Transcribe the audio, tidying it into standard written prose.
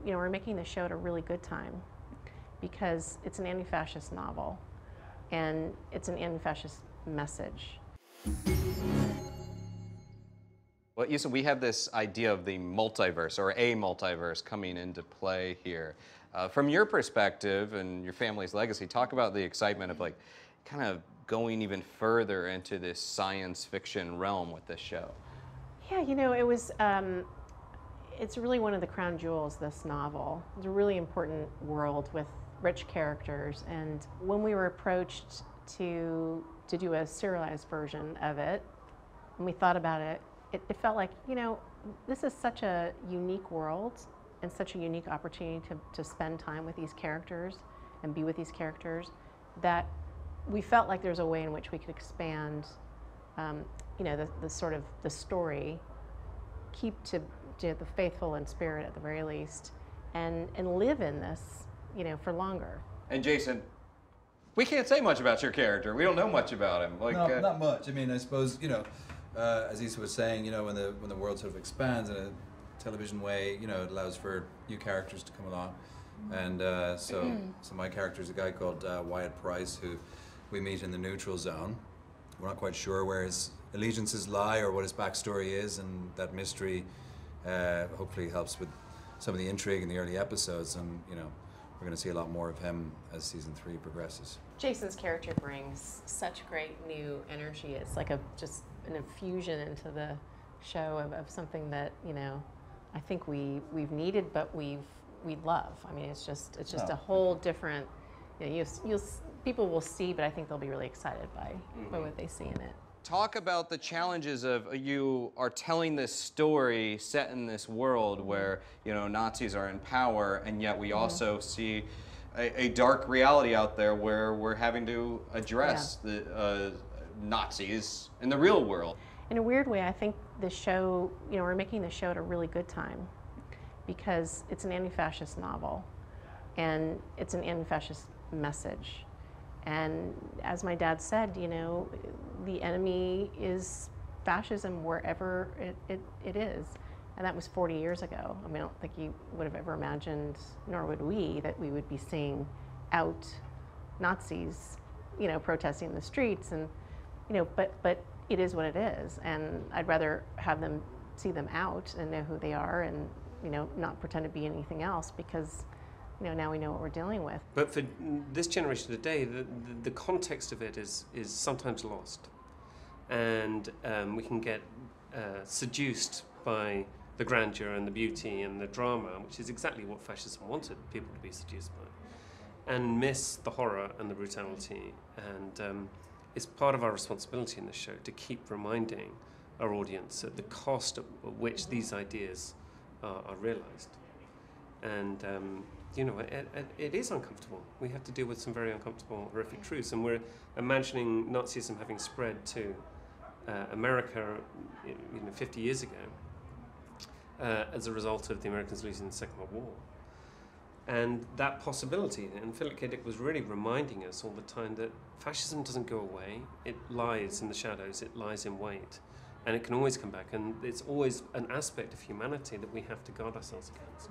we're making the show at a really good time because it's an anti-fascist novel and it's an anti-fascist message. Well, Issa, we have this idea of the multiverse, or a multiverse, coming into play here. From your perspective and your family's legacy, talk about the excitement of like kind of going even further into this science fiction realm with this show. Yeah, it's really one of the crown jewels, this novel. It's a really important world with rich characters, and when we were approached to do a serialized version of it, when we thought about it, it felt like, this is such a unique world and such a unique opportunity to spend time with these characters and be with these characters, that we felt like there's a way in which we could expand, the sort of the story, keep to the faithful in spirit at the very least, and live in this, for longer. And Jason, we can't say much about your character. We don't know much about him. No, not much. I mean, I suppose, as Issa was saying, when the world sort of expands in a television way, it allows for new characters to come along. And so my character is a guy called Wyatt Price, who we meet in the neutral zone. We're not quite sure where his allegiances lie or what his backstory is, and that mystery hopefully helps with some of the intrigue in the early episodes. And we're going to see a lot more of him as season 3 progresses. Jason's character brings such great new energy. It's like just an infusion into the show of something that I think we've needed, but we love. I mean, it's just a whole different. People will see, but I think they'll be really excited by what they see in it. Talk about the challenges of you are telling this story set in this world where Nazis are in power, and yet we also see a dark reality out there where we're having to address the Nazis in the real world. In a weird way, I think the show, we're making the show at a really good time because it's an anti-fascist novel and it's an anti-fascist message. And as my dad said, the enemy is fascism wherever it is. And that was 40 years ago. I mean, I don't think you would have ever imagined, nor would we, that we would be seeing out Nazis, protesting in the streets. And, but it is what it is. And I'd rather have them see them out and know who they are and, not pretend to be anything else, because now we know what we're dealing with. But for this generation today, the context of it is sometimes lost. And we can get seduced by the grandeur and the beauty and the drama, which is exactly what fascism wanted people to be seduced by, and miss the horror and the brutality. And it's part of our responsibility in this show to keep reminding our audience at the cost at which these ideas are realized. And it is uncomfortable. We have to deal with some very uncomfortable, horrific truths, and we're imagining Nazism having spread to America, 50 years ago, as a result of the Americans losing the Second World War. And that possibility, and Philip K. Dick was really reminding us all the time that fascism doesn't go away. It lies in the shadows, it lies in wait, and it can always come back, and it's always an aspect of humanity that we have to guard ourselves against.